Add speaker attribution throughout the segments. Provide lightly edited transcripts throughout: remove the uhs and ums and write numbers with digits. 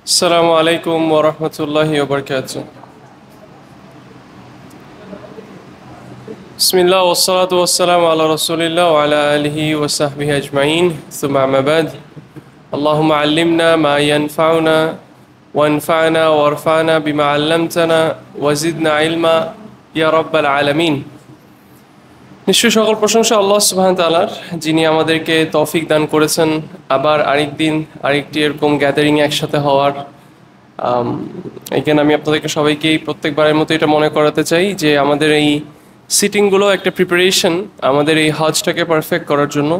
Speaker 1: আসসালামু আলাইকুম ওয়া রাহমাতুল্লাহি ওয়া বারাকাতুহু। বিসমিল্লাহ ওয়াসসালাতু ওয়াসসালামু আলা রাসূলিল্লাহ ওয়া আলা আলিহি ওয়া সাহবিহি আজমাইন। সুম্মা আম্মা বাদ। আল্লাহুম্মা আল্লিমনা মা ইয়ানফাউনা ওয়ানফা'না ওয়ারফা'না বিমা 'আল্লামতানা ওয়া জিদনা ইলমা ইয়া রাব্বাল আলামিন। নিশ্চয়ই সকল প্রশংসা আল্লাহ সুবহানাহু ওয়া তাআলার, যিনি আমাদেরকে তৌফিক দান করেছেন আবার আরেকদিন আরেকটি এরকম গ্যাদারিংয়ে একসাথে হওয়ার। এখানে আমি আপনাদেরকে সবাইকেই প্রত্যেকবারের মতো এটা মনে করাতে চাই যে আমাদের এই সিটিংগুলো একটা প্রিপারেশন আমাদের এই হজটাকে পারফেক্ট করার জন্য।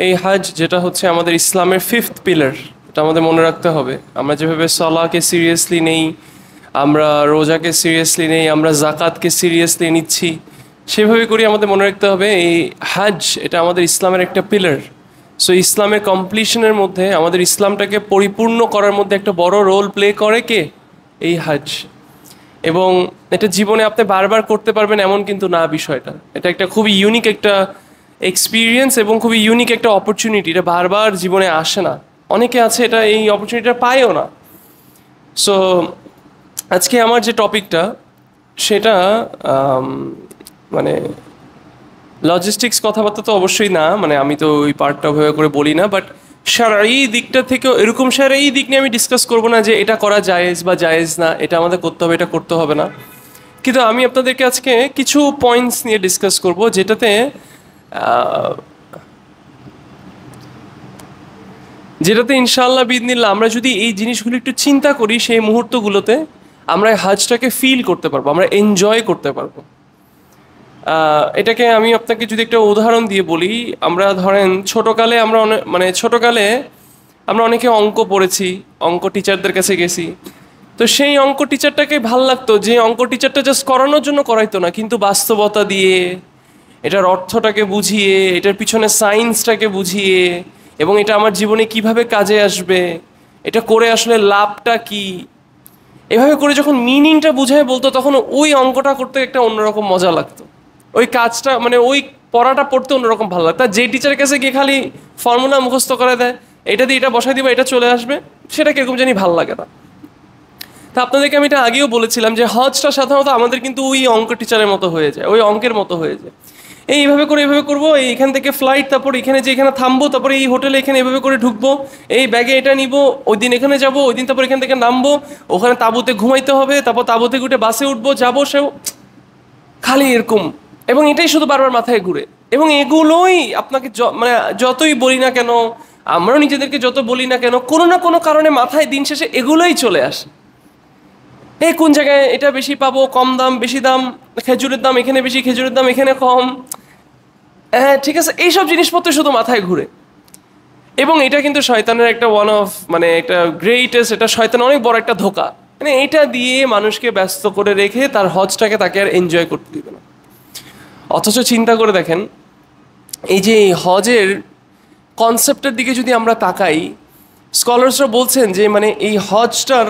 Speaker 1: এই হজ যেটা হচ্ছে আমাদের ইসলামের ফিফথ পিলার, এটা আমাদের মনে রাখতে হবে। আমরা যেভাবে সালাহকে সিরিয়াসলি নেই, আমরা রোজাকে সিরিয়াসলি নেই, আমরা জাকাতকে সিরিয়াসলি নিচ্ছি, সেভাবে করে আমাদের মনে রাখতে হবে এই হজ এটা আমাদের ইসলামের একটা পিলার। সো ইসলামের কমপ্লিশনের মধ্যে আমাদের ইসলামটাকে পরিপূর্ণ করার মধ্যে একটা বড় রোল প্লে করে কে? এই হজ। এবং এটা জীবনে আপনি বারবার করতে পারবেন এমন কিন্তু না বিষয়টা। এটা একটা খুবই ইউনিক একটা এক্সপিরিয়েন্স এবং খুবই ইউনিক একটা অপরচুনিটি। এটা বারবার জীবনে আসে না, অনেকে আছে এটা এই অপরচুনিটিটা পায়ও না। সো আজকে আমার যে টপিকটা সেটা মানে লজিস্টিক্স কথাবার্তা তো অবশ্যই না, মানে আমি তো ওই পার্টটা ওইভাবে করে বলি না, বাট শারঈ দিকটা থেকেও এরকম শারঈ দিক নিয়ে আমি ডিসকাস করবো না যে এটা করা জায়েজ বা জায়েজ না, এটা আমাদের করতে হবে, এটা করতে হবে না। কিন্তু আমি আপনাদেরকে আজকে কিছু পয়েন্টস নিয়ে ডিসকাস করব যেটাতে যেটাতে ইনশাআল্লাহ বিদিনিল্লাহ আমরা যদি এই জিনিসগুলো একটু চিন্তা করি, সেই মুহূর্তগুলোতে আমরা হজটাকে ফিল করতে পারবো, আমরা এনজয় করতে পারবো। এটাকে আমি আপনাকে যদি একটা উদাহরণ দিয়ে বলি, আমরা ধরেন ছোটোকালে আমরা ছোটোকালে আমরা অনেকে অঙ্ক পড়েছি, অঙ্ক টিচারদের কাছে গেছি। তো সেই অঙ্ক টিচারটাকে ভাল লাগতো, যে অঙ্ক টিচারটা জাস্ট করানোর জন্য করাইতো না, কিন্তু বাস্তবতা দিয়ে, এটার অর্থটাকে বুঝিয়ে, এটার পিছনে সায়েন্সটাকে বুঝিয়ে, এবং এটা আমার জীবনে কিভাবে কাজে আসবে, এটা করে আসলে লাভটা কি, এভাবে করে যখন মিনিংটা বুঝায় বলতো, তখন ওই অঙ্কটা করতে একটা অন্যরকম মজা লাগতো। ওই কাজটা ওই পড়াটা পড়তে অন্যরকম ভালো লাগতো। আর যে টিচারের কাছে গিয়ে খালি ফর্মুলা মুখস্থ করে দেয়, এটা দিয়ে এটা বসাই দিবা, এটা চলে আসবে, সেটা কিরকম জানি ভালো লাগে না। তা আপনাদেরকে আমি এটা আগেও বলেছিলাম যে হজটা সাধারণত আমাদের কিন্তু ওই অঙ্ক টিচারের মতো হয়ে যায়, ওই অঙ্কের মতো হয়ে যায়। এইভাবে করে এইভাবে করবো, এইখান থেকে ফ্লাইট, তারপর এখানে যে এখানে থামবো, তারপরে এই হোটেলে এখানে এভাবে করে ঢুকবো, এই ব্যাগে এটা নিব, ওই দিন এখানে যাবো, ওই দিন তারপর এখান থেকে নামবো, ওখানে তাঁবুতে ঘুমাইতে হবে, তারপর তাঁবুতে উঠে বাসে উঠবো, যাবো, সেও খালি এরকম। এবং এটাই শুধু বারবার মাথায় ঘুরে। এবং এগুলোই আপনাকে যতই বলি না কেন, আমরাও নিজেদেরকে যত বলি না কেন, কোনো না কোনো কারণে মাথায় দিন শেষে এগুলোই চলে আসে। এই কোন জায়গায় এটা বেশি পাবো, কম দাম, বেশি দাম, খেজুরের দাম এখানে বেশি, খেজুরের দাম এখানে কম, হ্যাঁ ঠিক আছে, এইসব জিনিসপত্র শুধু মাথায় ঘুরে। এবং এটা কিন্তু শয়তানের একটা একটা গ্রেটেস্ট, এটা শয়তান অনেক বড় একটা ধোঁকা। এটা দিয়ে মানুষকে ব্যস্ত করে রেখে তার হজটাকে তাকে আর এনজয় করতে দিবে না। অথচ চিন্তা করে দেখেন, এই যে হজের কনসেপ্টের দিকে যদি আমরা তাকাই, স্কলার্সরা বলছেন যে এই হজটার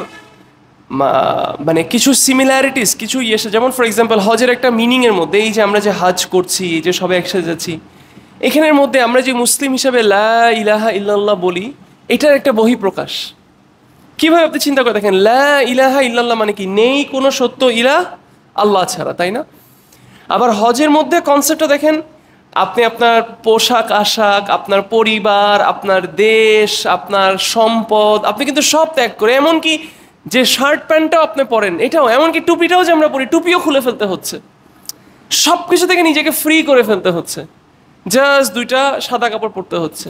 Speaker 1: কিছু সিমিলারিটিস, কিছু ইয়েসে, যেমন ফর এক্সাম্পল হজের একটা মিনিংয়ের মধ্যে, এই যে আমরা যে হজ করছি, এই যে সবাই একসাথে যাচ্ছি, এখানের মধ্যে আমরা যে মুসলিম হিসাবে লা ইলাহা ইল্লাল্লাহ বলি, এটার একটা বহিঃপ্রকাশ। কীভাবে আপনি চিন্তা করে দেখেন, লা ইলাহা ইল্লাল্লাহ মানে কি? নেই কোনো সত্য ইলাহ আল্লাহ ছাড়া, তাই না? আবার হজের মধ্যে কনসেপ্টটা দেখেন, আপনি আপনার পোশাক আশাক, আপনার পরিবার, আপনার দেশ, আপনার সম্পদ, আপনি কিন্তু সব ত্যাগ করে, এমনকি যে শার্ট প্যান্টটাও আপনি পরেন, এটাও, এমনকি টুপিটাও যে আমরা পরি, টুপিও খুলে ফেলতে হচ্ছে, সব কিছু থেকে নিজেকে ফ্রি করে ফেলতে হচ্ছে, জাস্ট দুইটা সাদা কাপড় পরতে হচ্ছে।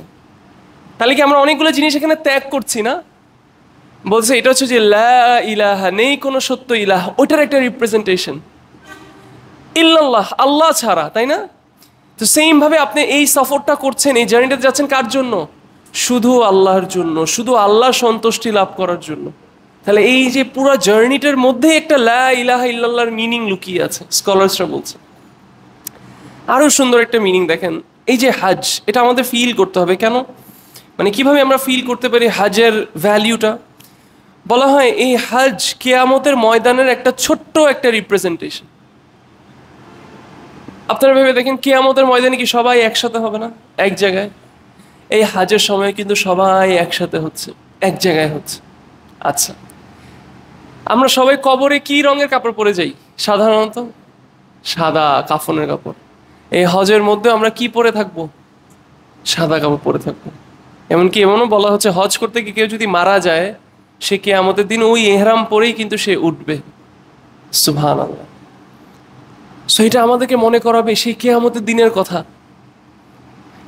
Speaker 1: তাহলে কি আমরা অনেকগুলো জিনিস এখানে ত্যাগ করছি না? বলছে এটা হচ্ছে যে লা ইলাহা, নেই কোনো সত্য ইলাহ, ওটার একটা রিপ্রেজেন্টেশন, ইল্লাল্লাহ আল্লাহ ছাড়া, তাই না? তো সেইমভাবে আপনি এই সফরটা করছেন, এই জার্নিটা যাচ্ছেন কার জন্য? শুধু আল্লাহর জন্য, শুধু আল্লাহ সন্তুষ্টি লাভ করার জন্য। তাহলে এই যে পুরো জার্নিটার মধ্যে একটা লা ইলাহা ইল্লাল্লাহর মিনিং লুকিয়ে আছে, স্কলার্সরা বলছে। আরও সুন্দর একটা মিনিং দেখেন, এই যে হজ, এটা আমাদের ফিল করতে হবে। কেন? কিভাবে আমরা ফিল করতে পারি হজের ভ্যালিউটা? বলা হয় এই হজ কিয়ামতের ময়দানের একটা ছোট্ট একটা রিপ্রেজেন্টেশন। আপনারা ভেবে দেখেন, কিয়ামতের ময়দানে কি সবাই একসাথে হবে না এক জায়গায়? এই হজের সময় কিন্তু সবাই একসাথে হচ্ছে, এক জায়গায় হচ্ছে। আচ্ছা, আমরা সবাই কবরে কি রঙের কাপড় পরে যাই সাধারণত? সাদা কাফনের কাপড়। এই হজের মধ্যে আমরা কি পরে থাকবো? সাদা কাপড় পরে থাকবো। এমনকি এমনও বলা হচ্ছে হজ করতে গিয়ে কেউ যদি মারা যায়, সে কিয়ামতের দিন ওই এহরাম পরেই কিন্তু সে উঠবে। সুবহানাল্লাহ। সো এটা আমাদেরকে মনে করাবে সেই কিয়ামতের দিনের কথা।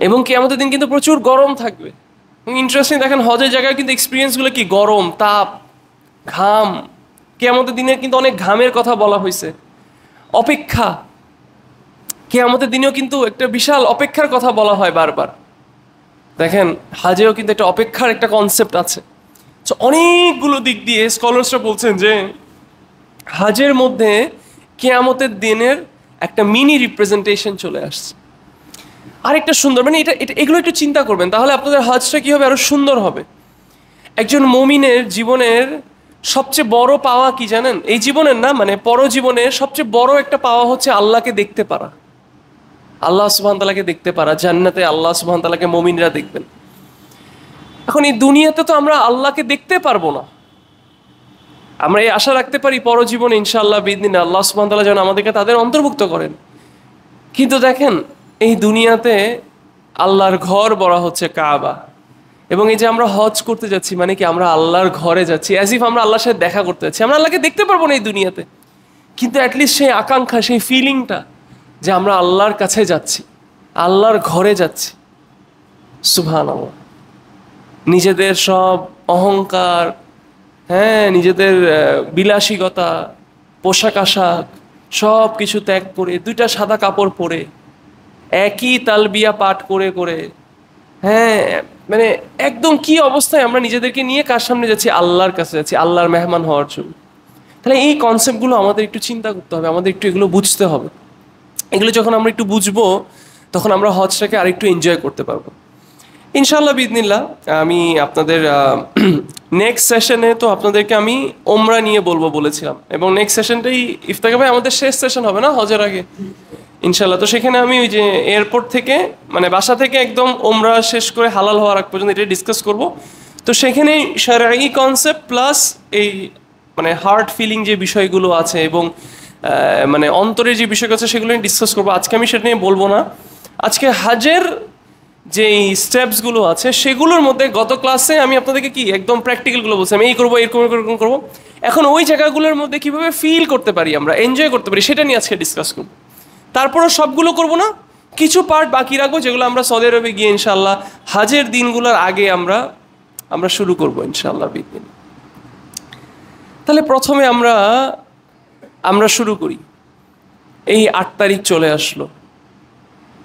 Speaker 1: এবং কিয়ামতের দিন কিন্তু প্রচুর গরম থাকবে। ইন্টারেস্টিং, দেখেন হজের জায়গায় কিন্তু এক্সপিরিয়েন্সগুলো কি, গরম, তাপ, ঘাম। কিয়ামতের দিনে কিন্তু অনেক ঘামের কথা বলা হয়েছে। অপেক্ষা, কিয়ামতের দিনেও কিন্তু একটা বিশাল অপেক্ষার কথা বলা হয় বারবার। দেখেন হাজেও কিন্তু একটা অপেক্ষার একটা কনসেপ্ট আছে। তো অনেকগুলো দিক দিয়ে স্কলার্সরা বলছেন যে হাজের মধ্যে কিয়ামতের দিনের একটা মিনি রিপ্রেজেন্টেশন চলে আসছে। আরেকটা সুন্দর, মানে এটা এটা এগুলো একটু চিন্তা করবেন, তাহলে আপনাদের হজটা কী হবে, আরো সুন্দর হবে। একজন মুমিনের জীবনের সবচেয়ে বড় পাওয়া কি জানেন? এই জীবনের না, মানে পরজীবনের সবচেয়ে বড় একটা পাওয়া হচ্ছে আল্লাহকে দেখতে পারা। আল্লাহ সুবহান তাআলাকে দেখতে পারা। জান্নাতে আল্লাহ সুবহান তাআলাকে মুমিনরা দেখবেন। এখন এই দুনিয়াতে তো আমরা আল্লাহকে দেখতে পারবো না। আমরা এই আশা রাখতে পারি পরজীবনে ইনশাআল্লাহ বিইذনিল্লাহ আল্লাহ সুবহান তাআলা যেন আমাদেরকে তাদের অন্তর্ভুক্ত করেন। কিন্তু দেখেন এই দুনিয়াতে আল্লাহর ঘর বলা হচ্ছে কাবা, এবং এই যে আমরা হজ করতে যাচ্ছি মানে কি, আমরা আল্লাহর ঘরে যাচ্ছি, অ্যাজ ইফ আমরা আল্লাহর সাথে দেখা করতে যাচ্ছি। আমরা আল্লাহকে দেখতে পারবো না এই দুনিয়াতে, কিন্তু অ্যাটলিস্ট সেই আকাঙ্ক্ষা, সেই ফিলিংটা যে আমরা আল্লাহর কাছে যাচ্ছি, আল্লাহর ঘরে যাচ্ছি। সুবহানাল্লাহ। নিজেদের সব অহংকার, হ্যাঁ, নিজেদের বিলাসিকতা, পোশাক আশাক সব কিছু ত্যাগ করে, দুইটা সাদা কাপড় পরে, একই তালবিয়া পাঠ করে করে, হ্যাঁ, মানে একদম কি অবস্থায় আমরা নিজেদেরকে নিয়ে কার সামনে যাচ্ছি? আল্লাহর কাছে যাচ্ছি, আল্লাহর মেহমান হওয়ার জন্য। তাহলে এই কনসেপ্টগুলো আমাদের একটু চিন্তা করতে হবে, আমাদের একটু এগুলো বুঝতে হবে। এগুলো যখন আমরা একটু বুঝবো, তখন আমরা হজটাকে আরেকটু এনজয় করতে পারবো ইনশাআল্লাহ বিইذনিল্লাহ। আমি আপনাদের নেক্সট সেশনে তো আপনাদেরকে আমি ওমরা নিয়ে বলবো বলেছিলাম, এবং নেক্সট সেশনটাই ইফতেখার ভাই আমাদের শেষ সেশন হবে না হজের আগে ইনশাআল্লাহ। তো সেখানে আমি ওই যে এয়ারপোর্ট থেকে, মানে বাসা থেকে একদম ওমরা শেষ করে হালাল হওয়ার আগ পর্যন্ত এটা ডিসকাস করব। তো সেখানে শারঈ কনসেপ্ট প্লাস এই মানে হার্ট ফিলিং যে বিষয়গুলো আছে, এবং মানে অন্তরের যে বিষয়গুলো আছে সেগুলো নিয়ে ডিসকাস করবো। আজকে আমি সেটা নিয়ে বলবো না। আজকে হাজের যেই স্টেপসগুলো আছে সেগুলোর মধ্যে গত ক্লাসে আমি আপনাদেরকে কি একদম প্র্যাকটিক্যালগুলো বলছিলাম, এই করবো, এরকম এরকম করবো। এখন ওই জায়গাগুলোর মধ্যে কীভাবে ফিল করতে পারি, আমরা এনজয় করতে পারি, সেটা নিয়ে আজকে ডিসকাস করবো। তারপরও সবগুলো করবো না, কিছু পার্ট বাকি রাখবো যেগুলো আমরা সৌদি আরবে গিয়ে ইনশাআল্লাহ হাজের দিনগুলোর আগে আমরা শুরু করবো ইনশাআল্লাহ বিদিন। তাহলে প্রথমে আমরা শুরু করি। এই 8 তারিখ চলে আসলো,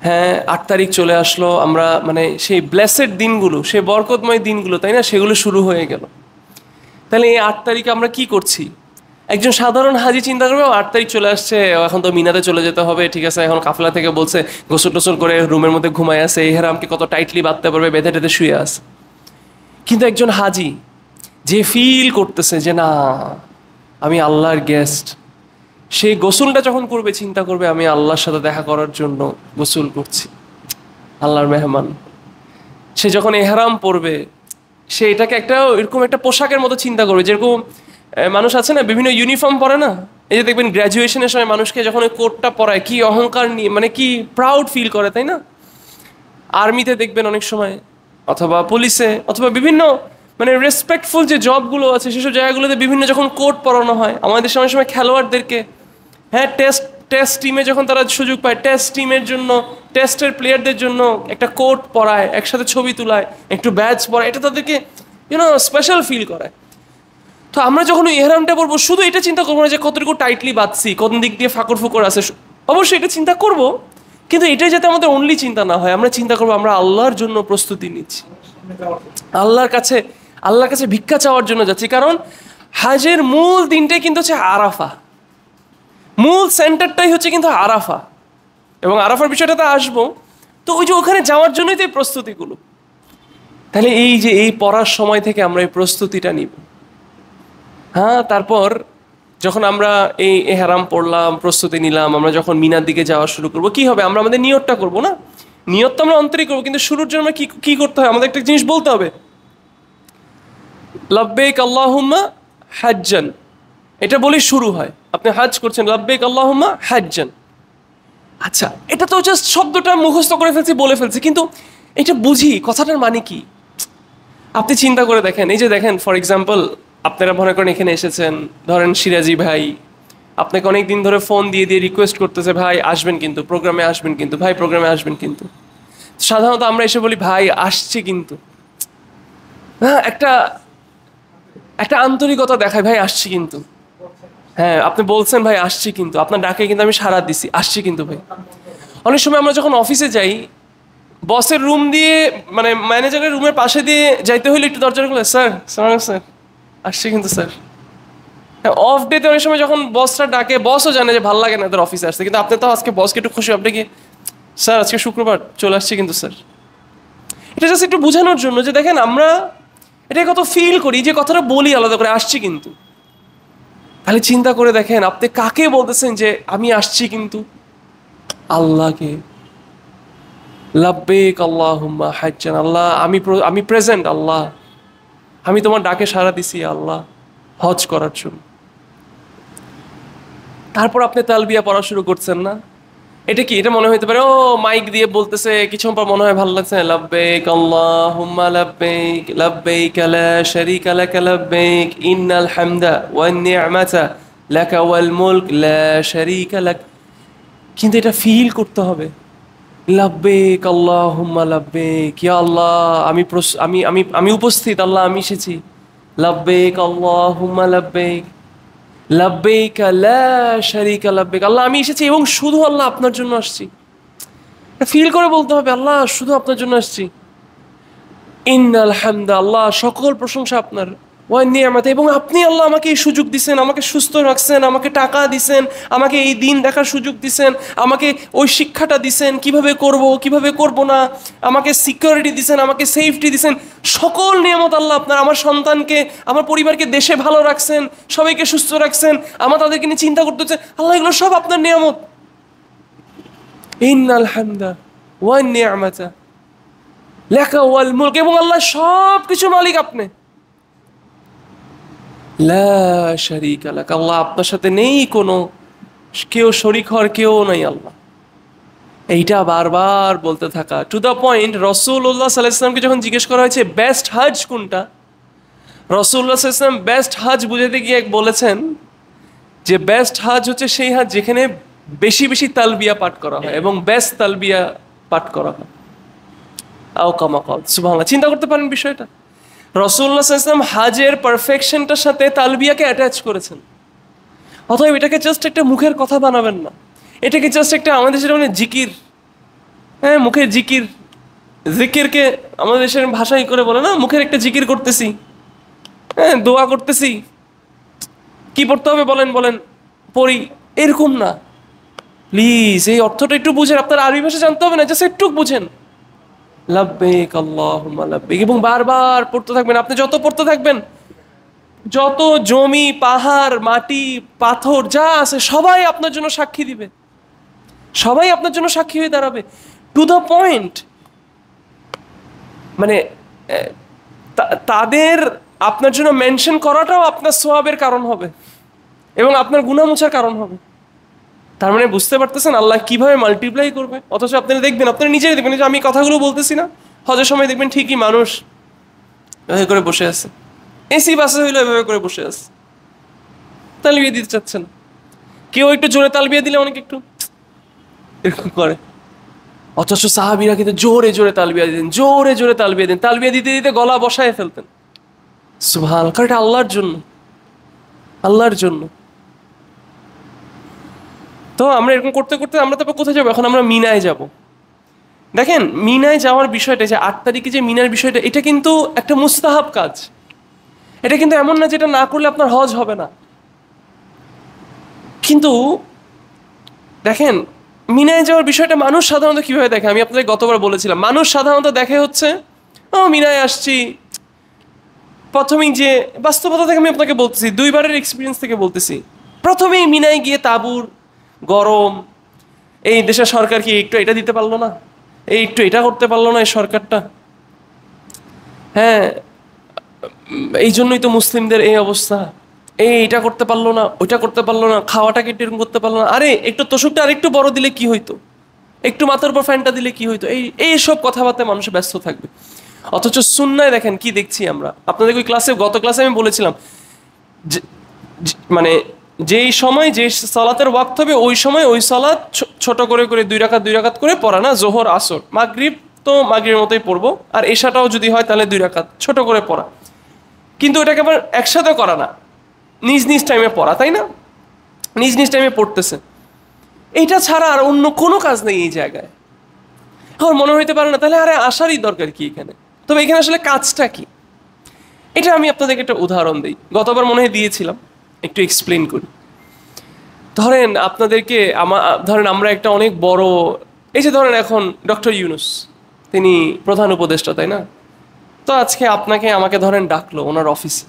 Speaker 1: হ্যাঁ 8 তারিখ চলে আসলো। আমরা মানে সেই ব্লেসেড দিনগুলো, সেই বরকতময় দিনগুলো, তাই না, সেগুলো শুরু হয়ে গেল। তাহলে এই 8 তারিখে আমরা কি করছি? একজন সাধারণ হাজি চিন্তা করবে 8 তারিখ চলে আসছে, এখন তো মিনাতে চলে যেতে হবে, ঠিক আছে, এখন কাফেলা থেকে বলছে গোসল টোসল করে রুমের মধ্যে ঘুমায় আছে, এই হেরামকে কত টাইটলি বাঁধতে পারবে, বেঁধে টেঁধে শুয়ে আছে। কিন্তু একজন হাজি যে ফিল করতেছে যে না আমি আল্লাহর গেস্ট, সেই গোসলটা যখন করবে চিন্তা করবে আমি আল্লাহর সাথে দেখা করার জন্য গোসল করছি, আল্লাহর মেহমান। সে যখন এহরাম পরবে, সে এটাকে একটা এরকম একটা পোশাকের মতো চিন্তা করবে। যেরকম মানুষ আছে না বিভিন্ন ইউনিফর্ম পরে না, এই যে দেখবেন গ্র্যাজুয়েশনের সময় মানুষকে যখন ওই কোটটা পরায় কি অহংকার নিয়ে, মানে কি প্রাউড ফিল করে, তাই না? আর্মিতে দেখবেন অনেক সময়, অথবা পুলিশে, অথবা বিভিন্ন মানে রেসপেক্টফুল যে জবগুলো আছে সেসব জায়গাগুলোতে বিভিন্ন যখন কোট পরানো হয়। আমাদের সময় সময় খেলোয়াড়দেরকে, হ্যাঁ, টেস্ট টিমে যখন তারা সুযোগ পায়, টেস্ট টিমের জন্য, টেস্টের প্লেয়ারদের জন্য একটা কোট পরায়, একসাথে ছবি তোলায়, একটু ব্যাচ পরায়, এটা তাদেরকে স্পেশাল ফিল করায়। তো আমরা যখন এহরামটা পরবো শুধু এটা চিন্তা করবো না যে কতটুকু টাইটলি বাঁধছি, কোন দিক দিয়ে ফাঁকর ফুকর আছে, অবশ্যই এটা চিন্তা করব, কিন্তু এটাই যাতে আমাদের অনলি চিন্তা না হয়। আমরা চিন্তা করবো আমরা আল্লাহর জন্য প্রস্তুতি নিচ্ছি, আল্লাহর কাছে ভিক্ষা চাওয়ার জন্য যাচ্ছি। কারণ হাজের মূল দিনটাই কিন্তু হচ্ছে আরাফা, মূল সেন্টারটাই হচ্ছে কিন্তু আরাফা, এবং আরাফার বিষয়টাতে আসবো। তো ওই যে ওখানে যাওয়ার জন্যই তো এই প্রস্তুতিগুলো। তাহলে এই যে এই পড়ার সময় থেকে আমরা এই প্রস্তুতিটা নিব, হ্যাঁ। তারপর যখন আমরা এই এহরাম পড়লাম, প্রস্তুতি নিলাম, আমরা যখন মিনার দিকে যাওয়া শুরু করবো, কি হবে? আমরা আমাদের নিয়তটা করবো না, নিয়ত তো আমরা অন্তরেই করবো, কিন্তু শুরুর জন্য আমরা কি করতে হয়? আমাদের একটা জিনিস বলতে হবে, লাব্বাইক আল্লাহুম্মা হাজ্জান, এটা বলেই শুরু হয়। আপনি হাজ করছেন, লাব্বাইক আল্লাহুম্মা হাজ্জান। আচ্ছা, এটা তো জাস্ট শব্দটা মুখস্থ করে ফেলছি, বলে ফেলছি, কিন্তু এটা বুঝি কথাটার মানে কি। আপনি চিন্তা করে দেখেন, এই যে দেখেন ফর এক্সাম্পল আপনারা মনে করেন এখানে এসেছেন, ধরেন সিরাজি ভাই আপনাকে অনেক দিন ধরে ফোন দিয়ে দিয়ে রিকোয়েস্ট করতেছে, ভাই আসবেন কিন্তু প্রোগ্রামে, আসবেন কিন্তু ভাই প্রোগ্রামে আসবেন কিন্তু। সাধারণত আমরা এসে বলি ভাই আসছি কিন্তু, হ্যাঁ একটা একটা আন্তরিকতা দেখায়, ভাই আসছি কিন্তু। হ্যাঁ আপনি বলছেন ভাই আসছি কিন্তু, আপনার ডাকে কিন্তু আমি সাড়া দিছি, আসছি কিন্তু ভাই। অনেক সময় আমরা যখন অফিসে যাই, বসের রুম দিয়ে মানে ম্যানেজারের রুমের পাশে দিয়ে যাইতে হলে একটু দরজা খুলে, স্যার স্যার আসছি কিন্তু স্যার। হ্যাঁ অফ ডেতে অনেক সময় যখন বসটা ডাকে, বসও জানে যে ভালো লাগে না তার অফিসে আসতে, কিন্তু আপনি তো আজকে বসকে একটু খুশি, আপনি কি স্যার আজকে শুক্রবার চলে আসছি কিন্তু স্যার। এটা জাস্ট একটু বোঝানোর জন্য যে দেখেন আমরা এটা কত ফিল করি, যে কথাটা বলি আলাদা করে আসছি কিন্তু। তাহলে চিন্তা করে দেখেন আপনি কাকে বলতেছেন যে আমি আসছি কিন্তু? আল্লাহকে। লাব্বাইক আল্লাহুম্মা হাজ্জান, আল্লাহ আমি প্রেজেন্ট, আল্লাহ আমি তোমার ডাকে সাড়া দিছি আল্লাহ হজ করার জন্য। তারপর আপনি তালবিয়া পড়া শুরু করছেন না? এটা কি, এটা মনে হইতে পারে ও মাইক দিয়ে বলতেছে, কিছু পর মনে হয় ভালো লাগছে, লাব্বাইক আল্লাহুম্মা লাব্বাইক লাব্বাইক লা শারীকা লাক লাব্বাইক ইন্নাল হামদা ওয়ান নি'মাতা লাকা ওয়াল মুলক লা শারীকা লাক। কিন্তু এটা ফিল করতে হবে, লাব্বাইক আল্লাহুম্মা লাব্বাইক, ইয়া আল্লাহ আমি আমি আমি উপস্থিত, আল্লাহ আমি এসেছি। লাব্বাইক আল্লাহুম্মা লাব্বাইক লাব্বাইক লা শারীকা লাব্বাইক, আল্লাহ আমি এসেছি এবং শুধু আল্লাহ আপনার জন্য আসছি। ফিল করে বলতে হবে আল্লাহ শুধু আপনার জন্য আসছি। ইন্নাল হামদা, আল্লাহ সকল প্রশংসা আপনার, ওয়ান নি'মাত, এবং আপনি আল্লাহ আমাকে এই সুযোগ দিছেন, আমাকে সুস্থ রাখছেন, আমাকে টাকা দিছেন, আমাকে এই দিন দেখার সুযোগ দিছেন, আমাকে ওই শিক্ষাটা দিছেন কিভাবে করব কিভাবে করব না, আমাকে সিকিউরিটি দিছেন, আমাকে সেফটি দিছেন, সকল নিয়ামত আল্লাহ আপনার। আমার সন্তানকে আমার পরিবারকে দেশে ভালো রাখছেন, সবাইকে সুস্থ রাখছেন, আমার তাদেরকে নিয়ে চিন্তা করতে হচ্ছে, আল্লাহ এগুলো সব আপনার নিয়ামত। ইন্নাল হামদা ওয়ান নি'মাতা লাকা ওয়াল মুলক, এবং আল্লাহ সব কিছু মালিক আপনি। লা শারীকা লাক, আল্লাহ আপনার সাথে নেই কোনো কেউ শরীক হওয়ার কেউ নাই আল্লাহ। এইটা বারবার বলতে থাকা, টু দ্য পয়েন্ট। রাসূলুল্লাহ সাল্লাল্লাহু আলাইহি ওয়াসাল্লামকে যখন জিজ্ঞেস করা হয়েছে বেস্ট হজ কোনটা, রাসূলুল্লাহ সাল্লাল্লাহু আলাইহি ওয়াসাল্লাম বেস্ট হজ বুঝাতে গিয়ে বলেছেন যে বেস্ট হজ হচ্ছে সেই হজ যেখানে বেশি বেশি তালবিয়া পাঠ করা হয় এবং বেস্ট তালবিয়া পাঠ করা হয়। আও কামা ক্বাল, সুবহানাল্লাহ। চিন্তা করতে পারেন বিষয়টা, রাসূলুল্লাহ সাল্লাল্লাহু আলাইহি ওয়াসাল্লাম হাজের পারফেকশনটার সাথে তালবিয়াকে অ্যাটাচ করেছেন। অতএব এটাকে জাস্ট একটা মুখের কথা বানাবেন না, এটাকে জাস্ট একটা আমাদের দেশের মানে জিকির, হ্যাঁ মুখের জিকির, জিকিরকে আমাদের দেশের ভাষায় করে বলে না, মুখের একটা জিকির করতেছি, হ্যাঁ দোয়া করতেছি, কি পড়তে হবে বলেন বলেন পড়ি, এরকম না। প্লিজ এই অর্থটা একটু বুঝেন, আপনার আরবি ভাষা জানতে হবে না, জাস্ট একটু বুঝেন লাব্বাইক আল্লাহুম্মা লাব্বাইক, এবং বারবার পড়তে থাকবেন। আপনি যত পড়তে থাকবেন, যত জমি পাহাড় মাটি পাথর যা আছে সবাই আপনার জন্য সাক্ষী দিবে, সবাই আপনার জন্য সাক্ষী হয়ে দাঁড়াবে। টু দ্য পয়েন্ট, মানে তাদের আপনার জন্য মেনশন করাটাও আপনার সোয়াবের কারণ হবে এবং আপনার গুনাহ মোছার কারণ হবে। তার মানে বুঝতে পারতেছেন আল্লাহ কিভাবে মাল্টিপ্লাই করবে। অথচ আপনারা দেখবেন, আপনারা নিজেই দেখবেন যে আমি কথাগুলো বলতেছি না, হজের সময় দেখবেন ঠিকই মানুষ এভাবে করে বসে আছে, এসি বাসে হইলো এভাবে করে বসে আছে, তালবিয়া দিতে চাচ্ছেন। কেউ একটু জোরে তালবিয়া দিলে অনেকে একটু এরকম করে, অথচ সাহাবীরা কিন্তু জোরে জোরে তালবিয়া দিতেন, জোরে জোরে তালবিয়া দিতেন, তালবিয়া দিতে দিতে গলা বসায় ফেলতেন। সুবহানাল্লাহ, কারণ এটা আল্লাহর জন্য, আল্লাহর জন্য। তো আমরা এরকম করতে করতে আমরা তারপর কোথায় যাবো? এখন আমরা মিনায় যাব। দেখেন মিনায় যাওয়ার বিষয়টা, যে 8 তারিখে যে মিনার বিষয়টা, এটা কিন্তু একটা মুস্তাহাব কাজ। এটা কিন্তু এমন না যেটা না করলে আপনার হজ হবে না। কিন্তু দেখেন মিনায় যাওয়ার বিষয়টা মানুষ সাধারণত কিভাবে দেখে, আমি আপনাদের গতবার বলেছিলাম, মানুষ সাধারণত দেখে হচ্ছে ও মিনায় আসছি। প্রথমেই যে বাস্তবতা থেকে আমি আপনাকে বলতেছি, 2 বারের এক্সপিরিয়েন্স থেকে বলতেছি, প্রথমেই মিনায় গিয়ে তাঁবুর গরম, এই দেশের সরকার কি একটু এটা দিতে পারলো না, এই একটু এটা করতে পারলো না এই সরকারটা, হ্যাঁ এই জন্যই তো মুসলিমদের এই অবস্থা, এইটা করতে পারলো না, ওইটা করতে পারলো না, খাওয়াটাকে এরকম করতে পারলো না, আরে একটু তোষকটা আরেকটু বড় দিলে কি হইতো, একটু মাথার উপর ফ্যানটা দিলে কি হইতো, এইসব কথাবার্তায় মানুষ ব্যস্ত থাকবে। অথচ সুন্নায় দেখেন কি দেখছি আমরা, আপনাদের ওই গত ক্লাসে আমি বলেছিলাম মানে যেই সময় যে সালাতের ওয়াক্ত হবে ওই সময় ওই সালাত ছোট করে করে 2 রাকাত করে পড়া না, জোহর আসর, মাগরিব তো মাগরিবের মতোই পড়বো, আর এশাটাও যদি হয় তাহলে 2 রাকাত ছোট করে পড়া, কিন্তু এটাকে আবার একসাথে করা না, নিজ নিজ টাইমে পড়া, তাই না? নিজ নিজ টাইমে পড়তেছে, এইটা ছাড়া আর অন্য কোনো কাজ নেই এই জায়গায়। আমার মনে হইতে পারে না তাহলে আরে আসারই দরকার কি এখানে, তবে এখানে আসলে কাজটা কি, এটা আমি আপনাদেরকে একটা উদাহরণ দিই, গতবার মনে হয় দিয়েছিলাম, একটু এক্সপ্লেন করি। ধরেন আপনাদেরকে ধরেন আমরা একটা অনেক বড়, এই যে ধরেন এখন ডক্টর ইউনূস তিনি প্রধান উপদেষ্টা, তাই না? তো আজকে আপনাকে আমাকে ধরেন ডাকলো ওনার অফিসে,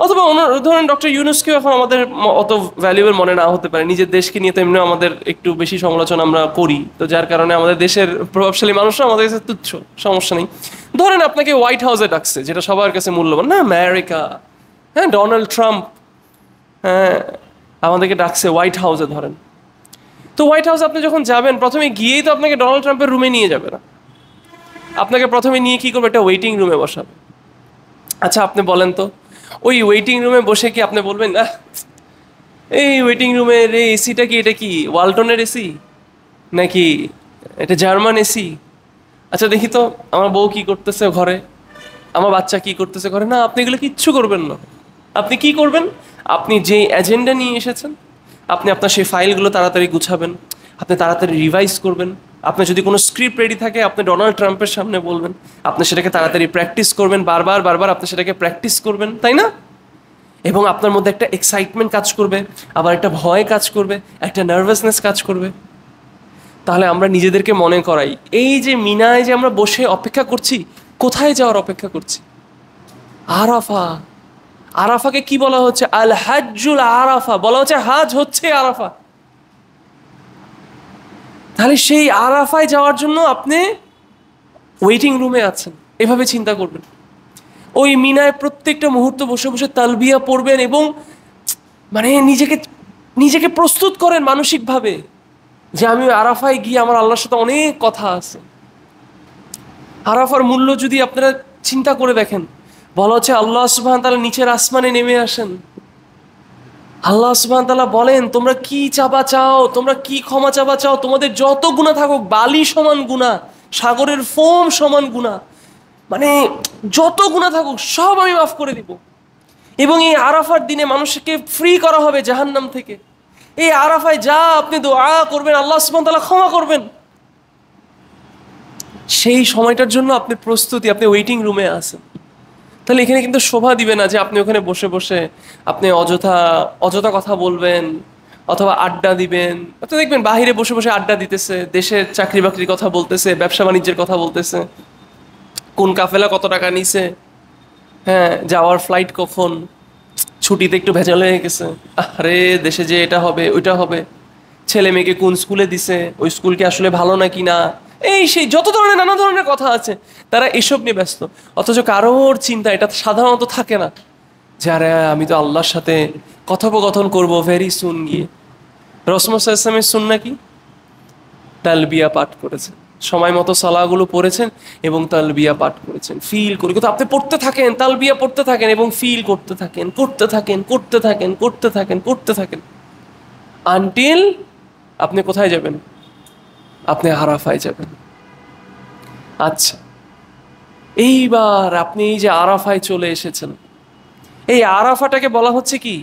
Speaker 1: অথবা ওনার ধরেন ডক্টর ইউনূসকেও এখন আমাদের অত ভ্যালুয়েবল মনে না হতে পারে, নিজের দেশকে নিয়ে তো এমনি আমাদের একটু বেশি সমালোচনা আমরা করি, তো যার কারণে আমাদের দেশের প্রভাবশালী মানুষরা আমাদের কাছে তুচ্ছ, সমস্যা নেই। ধরেন আপনাকে হোয়াইট হাউসে ডাকছে, যেটা সবার কাছে মূল্যবান না, আমেরিকা, হ্যাঁ, ডোনাল্ড ট্রাম্প, হ্যাঁ, আমাদেরকে ডাকছে হোয়াইট হাউসে ধরেন। তো হোয়াইট হাউসে আপনি যখন যাবেন, প্রথমে গিয়েই তো আপনাকে ডোনাল্ড ট্রাম্পের রুমে নিয়ে যাবে না, আপনাকে প্রথমে নিয়ে কি করবে, একটা ওয়েটিং রুমে বসাবে। আচ্ছা আপনি বলেন তো, ওই ওয়েটিং রুমে বসে কি আপনি বলবেন এই ওয়েটিং রুমের এই এসিটা কি, এটা কি ওয়ালটনের এসি নাকি এটা জার্মান এসি? আচ্ছা দেখি তো আমার বউ কি করতেছে ঘরে, আমার বাচ্চা কি করতেছে ঘরে। না, আপনি এগুলো কিচ্ছু করবেন না। আপনি কি করবেন, আপনি যেই এজেন্ডা নিয়ে এসেছেন আপনি আপনার সেই ফাইলগুলো তাড়াতাড়ি গুছাবেন, আপনি তাড়াতাড়ি রিভাইজ করবেন, আপনার যদি কোনো স্ক্রিপ্ট রেডি থাকে আপনি ডোনাল্ড ট্রাম্পের সামনে বলবেন, আপনি সেটাকে তাড়াতাড়ি প্র্যাকটিস করবেন, বারবার বারবার আপনি সেটাকে প্র্যাকটিস করবেন, তাই না? এবং আপনার মধ্যে একটা এক্সাইটমেন্ট কাজ করবে, আবার একটা ভয় কাজ করবে, একটা নার্ভাসনেস কাজ করবে। তাহলে আমরা নিজেদেরকে মনে করাই এই যে মিনায় যে আমরা বসে অপেক্ষা করছি, কোথায় যাওয়ার অপেক্ষা করছি? আরাফা। আরাফাকে কি বলা হচ্ছে? আল হাজ্জুল আরাফা, বলা হচ্ছে হাজ হচ্ছে আরাফা। তাহলে সেই আরাফায় যাওয়ার জন্য আপনি ওয়েটিং রুমে আছেন, এভাবে চিন্তা করবেন। ওই মিনায় প্রত্যেকটা মুহূর্ত বসে বসে তালবিয়া পড়বেন এবং মানে নিজেকে নিজেকে প্রস্তুত করেন মানসিকভাবে যে আমি আরাফায় গিয়ে আমার আল্লাহর সাথে অনেক কথা আছে। আরাফার মূল্য যদি আপনারা চিন্তা করে দেখেন, বলা হচ্ছে আল্লাহ সুবহানাহু ওয়া তাআলা নিচের আসমানে নেমে আসেন, আল্লাহ সুবহানাহু ওয়া তাআলা বলেন তোমরা কি চাবা চাও, তোমরা কি ক্ষমা চাবা চাও, তোমাদের যত গুনাহ থাকুক, বালি সমান গুনাহ, সাগরের ফোম সমান গুনাহ, মানে যত গুনাহ থাকুক সব আমি মাফ করে দিব। এবং এই আরাফার দিনে মানুষকে ফ্রি করা হবে জাহান্নাম থেকে। এই আরাফায় যা আপনি দোয়া করবেন আল্লাহ সুবহানাহু ওয়া তাআলা ক্ষমা করবেন। সেই সময়টার জন্য আপনি প্রস্তুতি, আপনি ওয়েটিং রুমে আছেন। তাহলে এখানে কিন্তু শোভা দিবে না যে আপনি ওখানে বসে বসে আপনি অযথা অযথা কথা বলবেন অথবা আড্ডা দিবেন। তো দেখবেন বাহিরে বসে বসে আড্ডা দিতেছে, দেশের চাকরি বাকরির কথা বলতেছে, ব্যবসা বাণিজ্যের কথা বলতেছে, কোন কাফেলা কত টাকা নিছে, হ্যাঁ যাওয়ার ফ্লাইট কখন, ছুটিতে একটু ভেজাল হয়ে গেছে, আরে দেশে যে এটা হবে ওইটা হবে, ছেলে মেয়েকে কোন স্কুলে দিছে, ওই স্কুলকে আসলে ভালো নাকি না, এই সেই যত ধরনের নানা ধরনের কথা আছে, তারা এসব নিয়ে ব্যস্ত। অথচ কারোর চিন্তা এটা সাধারণত থাকে না যে আরে আমি তো আল্লাহর সাথে কথোপকথন করব ভেরি সুন গিয়ে। রাসূল সাল্লাল্লাহু আলাইহি ওয়াসাল্লামের সুন্নাহ কি? তালবিয়া পাঠ করেছেন, সময় মতো সালাগুলো পড়েছেন এবং তালবিয়া পাঠ করেছেন। ফিল করে কিন্তু আপনি পড়তে থাকেন, তালবিয়া পড়তে থাকেন এবং ফিল করতে থাকেন, করতে থাকেন, করতে থাকেন, করতে থাকেন, করতে থাকেন, আনটিল আপনি কোথায় যাবেন? আপনি আরাফায় যাবেন। আচ্ছা, এইবার আপনি এই যে আরাফায় চলে এসেছেন, এই আরাফাটাকে বলা হচ্ছে কি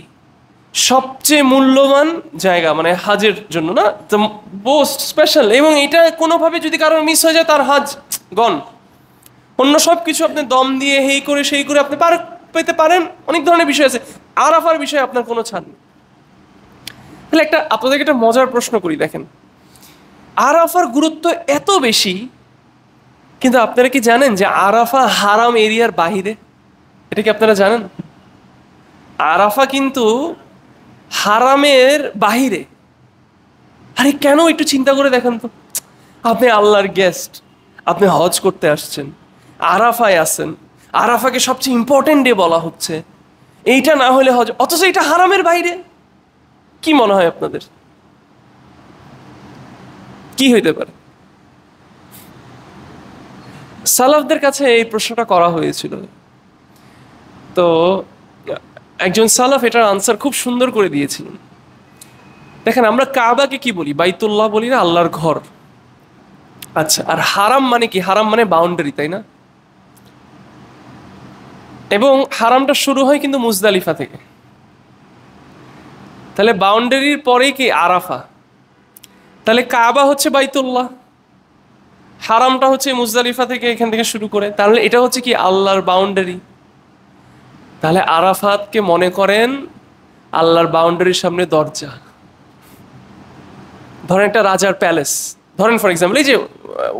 Speaker 1: সবচেয়ে মূল্যবান জায়গা, মানে হাজের জন্য না, দ্য মোস্ট স্পেশাল। এবং এটা কোনোভাবে যদি কারোর মিস হয়ে যায় তার হাজ গন। অন্য সব কিছু আপনি দম দিয়ে হেই করে সেই করে আপনি পার পেতে পারেন, অনেক ধরনের বিষয় আছে, আরাফার বিষয়ে আপনার কোনো ছাড় নেই। তাহলে আপনাদেরকে একটা মজার প্রশ্ন করি, দেখেন আরাফার গুরুত্ব এত বেশি, কিন্তু আপনারা কি জানেন যে আরাফা হারাম এরিয়ার বাহিরে? এটা কি আপনারা জানেন? আরাফা কিন্তু হারামের বাহিরে। আরে কেন, একটু চিন্তা করে দেখেন তো, আপনি আল্লাহর গেস্ট, আপনি হজ করতে আসছেন, আরাফায় আছেন, আরাফাকে সবচেয়ে ইম্পর্টেন্ট ডে বলা হচ্ছে, এইটা না হলে হজ, অথচ এটা হারামের বাইরে। কি মনে হয় আপনাদের কি হইতে পারে? সালাফদের কাছে এই প্রশ্নটা করা হয়েছিল, তো একজন সালাফ এটার আনসার খুব সুন্দর করে দিয়েছিলেন। দেখেন, আমরা কাবাকে কি বলি? বাইতুল্লাহ বলি না, আল্লাহর ঘর। আচ্ছা, আর হারাম মানে কি? হারাম মানে বাউন্ডারি, তাই না? এবং হারামটা শুরু হয় কিন্তু মুজদালিফা থেকে। তাহলে বাউন্ডারির পরেই কি? আরাফা। তাহলে কাবা হচ্ছে বাইতুল্লাহ, হারামটা হচ্ছে মুজদালিফা থেকে, এখান থেকে শুরু করে। তাহলে এটা হচ্ছে কি? আল্লাহর বাউন্ডারি। তাহলে আরাফাতকে মনে করেন আল্লাহর বাউন্ডারির সামনে দরজা। ধরেন একটা রাজার প্যালেস, ধরেন ফর এক্সাম্পল এই যে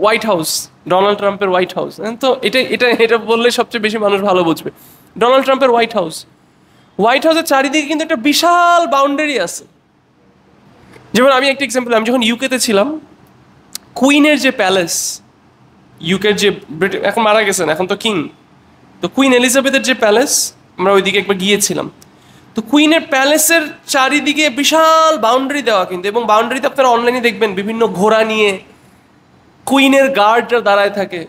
Speaker 1: হোয়াইট হাউস, ডোনাল্ড ট্রাম্পের হোয়াইট হাউস। তো এটা এটা এটা বললে সবচেয়ে বেশি মানুষ ভালো বুঝবে। ডোনাল্ড ট্রাম্পের হোয়াইট হাউস, হোয়াইট হাউসের চারিদিকে কিন্তু একটা বিশাল বাউন্ডারি আছে। যেমন আমি একটা এক্সাম্পল, আমি যখন ইউকেতে ছিলাম, কুইনের যে প্যালেস, ইউকের যে এখন মারা গেছেন, এখন তো কিং, তো কুইন এলিজাবেথের যে প্যালেস, আমরা ওইদিকে একবার গিয়েছিলাম। তো কুইনের প্যালেসের চারিদিকে বিশাল বাউন্ডারি দেওয়া কিন্তু, এবং বাউন্ডারিতে আপনারা অনলাইনে দেখবেন বিভিন্ন ঘোড়া নিয়ে কুইনের গার্ডরা দাঁড়ায় থাকে,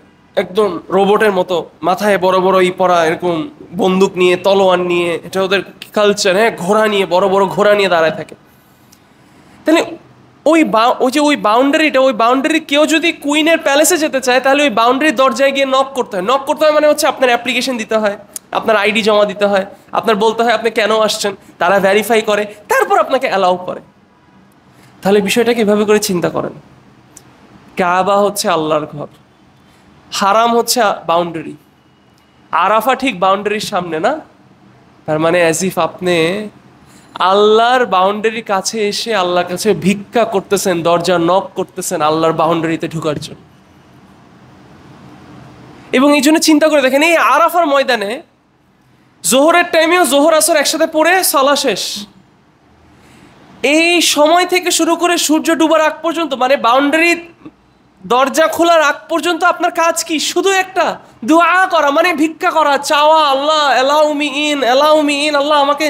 Speaker 1: একদম রোবটের মতো, মাথায় বড় বড় পরা, এরকম বন্দুক নিয়ে, তলোয়ার নিয়ে, এটা ওদের কালচার। হ্যাঁ, ঘোড়া নিয়ে, বড় বড় ঘোড়া নিয়ে দাঁড়ায় থাকে। তাহলে ওই বাউন্ডারিটা, ওই বাউন্ডারি কেউ যদি কুইনের প্যালেসে যেতে চায়, তাহলে ওই বাউন্ডারির দরজায় গিয়ে নক করতে হয়। নক করতে হয় মানে হচ্ছে আপনার অ্যাপ্লিকেশন দিতে হয়, আপনার আইডি জমা দিতে হয়, আপনার বলতে হয় আপনি কেন আসছেন, তারা ভেরিফাই করে, তারপর আপনাকে অ্যালাউ করে। তাহলে বিষয়টাকে এভাবে করে চিন্তা করেন, কাবা হচ্ছে আল্লাহর ঘর, হারাম হচ্ছে বাউন্ডারি, আরাফা ঠিক বাউন্ডারির সামনে না? তার মানে অ্যাজ ইফ আপনি আল্লাহর বাউন্ডারির কাছে এসে আল্লাহর কাছে ভিক্ষা করতেছেন, দরজা নক করতেছেন আল্লাহর বাউন্ডারিতে ঢুকার জন্য। এবং এই জন্য চিন্তা করে দেখেন, এই আরাফার ময়দানে জোহরের টাইমেও জোহর আসর একসাথে পড়ে সালা শেষ। এই সময় থেকে শুরু করে সূর্য ডুবার আগ পর্যন্ত, মানে বাউন্ডারি দরজা খোলার আগ পর্যন্ত আপনার কাজ কি? শুধু একটা দোয়া করা, মানে ভিক্ষা করা, চাওয়া, আল্লাহ allow me in, allow me in, আল্লাহ আমাকে,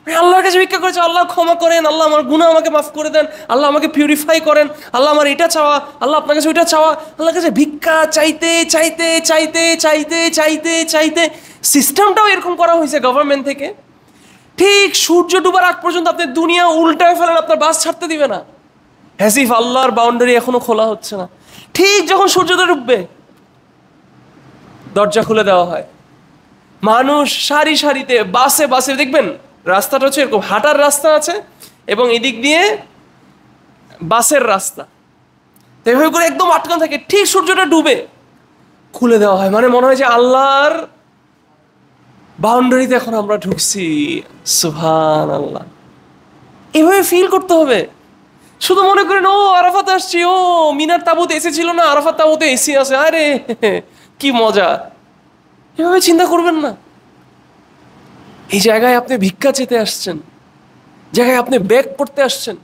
Speaker 1: আল্লাহর কাছে ভিক্ষা করেছে, আল্লাহ ক্ষমা করেন, আল্লাহ আমার গুনাহ আমাকে মাফ করে দেন, আল্লাহ আমাকে পিউরিফাই করেন, আল্লাহ আমার এটা চাওয়া, আল্লাহ আপনার কাছে ওইটা চাওয়া, আল্লাহর কাছে ভিক্ষা চাইতে চাইতে চাইতে চাইতে চাইতে চাইতে। সিস্টেমটাও এরকম করা হয়েছে গভর্নমেন্ট থেকে। ঠিক সূর্য ডুবার আগ পর্যন্ত আপনি দুনিয়া উল্টায় ফেলেন, আপনার বাস ছাড়তে দিবে না, হ্যাসিফ আল্লাহর বাউন্ডারি এখনো খোলা হচ্ছে না। ঠিক যখন সূর্যোদয় ডুববে, দরজা খুলে দেওয়া হয়। মানুষ সারি সারিতে, বাসে বাসে দেখবেন রাস্তাটা হচ্ছে এরকম, হাঁটার রাস্তা আছে এবং এদিক দিয়ে বাসের রাস্তা, তো এভাবে করে একদম আটকানো থাকে। ঠিক সূর্যটা ডুবে খুলে দেওয়া হয়, মানে মনে হয় যে আল্লাহর বাউন্ডারিতে এখন আমরা ঢুকছি। সুবহানাল্লাহ। এভাবে ফিল করতে হবে। শুধু মনে করেন ও আরাফাত আসছি, ও মিনার তাঁবুতে এসি ছিল না, আরাফাত তাঁবুতে এসি আছে, আরে কি মজা, এভাবে চিন্তা করবেন না। এই জায়গায় আপনি ভিক্ষা চেতে আসছেন, জায়গায় আপনি ব্যাক করতে আসছেন,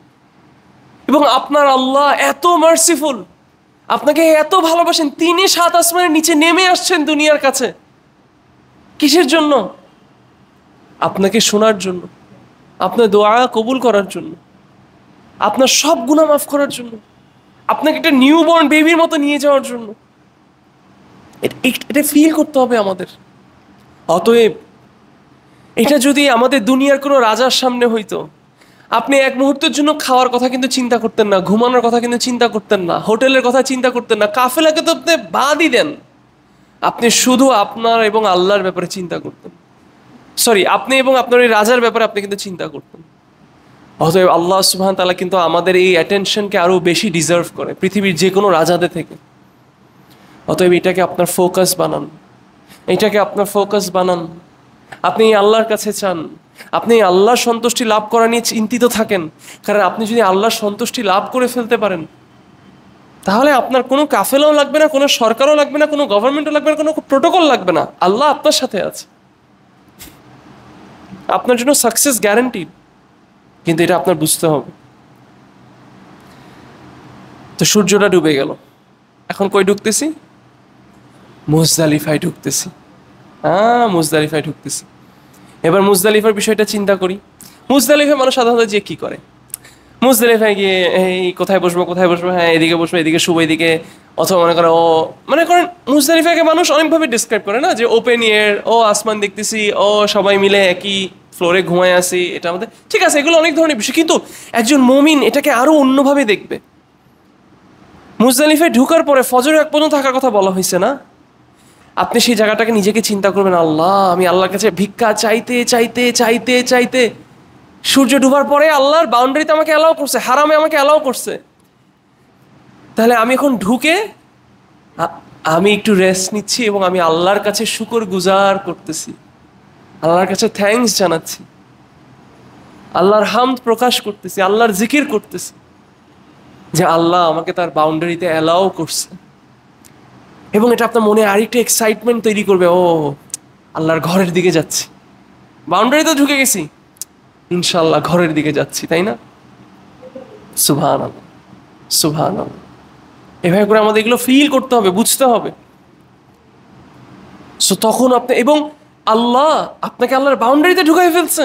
Speaker 1: এবং আপনার আল্লাহ এত মার্সিফুল, আপনাকে এত ভালোবাসেন, তিনি 7 আসমানের নিচে নেমে আসছেন দুনিয়ার কাছে। কিসের জন্য? আপনাকে শোনার জন্য, আপনার দোয়া কবুল করার জন্য, আপনার সব গুনাহ মাফ করার জন্য, আপনাকে একটা নিউবর্ন বেবির মতো নিয়ে যাওয়ার জন্য। এটা ফিল করতে হবে আমাদের। অতএব এটা যদি আমাদের দুনিয়ার কোনো রাজার সামনে হইতো, আপনি এক মুহূর্তের জন্য খাওয়ার কথা কিন্তু চিন্তা করতেন না, ঘুমানোর কথা কিন্তু চিন্তা করতেন না, হোটেলের কথা চিন্তা করতেন না, কাফেলাকে তো আপনি বাদই দেন, আপনি শুধু আপনার এবং আল্লাহর ব্যাপারে চিন্তা করতেন। সরি, আপনি এবং আপনার ওই রাজার ব্যাপারে আপনি কিন্তু চিন্তা করতেন। অতএব আল্লাহ সুবহান তাআলা কিন্তু আমাদের এই অ্যাটেনশনকে আরো বেশি ডিজার্ভ করে পৃথিবীর যে কোনো রাজাদের থেকে। অতএব এটাকে আপনার ফোকাস বানান, এটাকে আপনার ফোকাস বানান। আপনি আল্লাহর কাছে চান, আপনি আল্লাহর সন্তুষ্টি লাভ করা নিয়ে চিন্তিত থাকেন। কারণ আপনি যদি আল্লাহর সন্তুষ্টি লাভ করে ফেলতে পারেন, তাহলে আপনার কোনো কাফেলাও লাগবে না, কোনো সরকারও লাগবে না, কোনো গভর্নমেন্টও লাগবে না, কোনো প্রোটোকল লাগবে না। আল্লাহ আপনার সাথে আছে, আপনার জন্য সাকসেস গ্যারান্টিড। কিন্তু এটা আপনার বুঝতে হবে। তো সূর্যটা ডুবে গেল, এখন কই ঢুকতেছি? মুজদালিফায় ঢুকতেছি। মুজদালিফায় ঢুকতেছি। এবার মুজদালিফার বিষয়টা চিন্তা করি। মুজদালিফায় মানুষ সাধারণত যে কি করে, মুজদালিফায় গিয়ে এই কোথায় বসবো কোথায় বসবো, হ্যাঁ এদিকে বসবো, এদিকে শুবো এদিকে, অথবা মনে করে মনে করেন মুজদালিফাকে মানুষ অনেকভাবে ডিসক্রাইব করে না, যে ওপেন এয়ার, আসমান দেখতেছি, সবাই মিলে একই ফ্লোরে ঘুমায় আসি, এটা আমাদের ঠিক আছে, এগুলো অনেক ধরনের বিষয়। কিন্তু একজন মুমিন এটাকে আরো অন্যভাবে দেখবে। মুজদালিফায় ঢুকার পরে ফজরের আগ পর্যন্ত থাকার কথা বলা হয়েছে না? আপনি সেই জায়গাটাকে নিজেকে চিন্তা করবেন, আল্লাহ আমি আল্লাহর কাছে ভিক্ষা চাইতে চাইতে চাইতে চাইতে সূর্য ডুবার পরে আল্লাহর বাউন্ডারিতে আমাকে অ্যালাউ করছে, হারামে আমাকে অ্যালাউ করছে, তাহলে আমি এখন ঢুকে আমি একটু রেস্ট নিচ্ছি এবং আমি আল্লাহর কাছে শুকর গুজার করতেছি, আল্লাহর কাছে থ্যাঙ্কস জানাচ্ছি, আল্লাহর হামদ প্রকাশ করতেছি, আল্লাহর জিকির করতেছি যে আল্লাহ আমাকে তার বাউন্ডারিতে অ্যালাউ করছে। এবং এটা আপনার মনে আরেকটা এক্সাইটমেন্ট তৈরি করবে, আল্লাহর ঘরের দিকে যাচ্ছি, বাউন্ডারিতে ঢুকে গেছি, ইনশাল্লাহ ঘরের দিকে যাচ্ছি, তাই না? সুবহানাল্লাহ সুবহানাল্লাহ। এভাবে করে আমাদের এগুলো ফিল করতে হবে, বুঝতে হবে। সো তখন আপনি, এবং আল্লাহ আপনাকে আল্লাহর বাউন্ডারিতে ঢুকাই ফেলছে,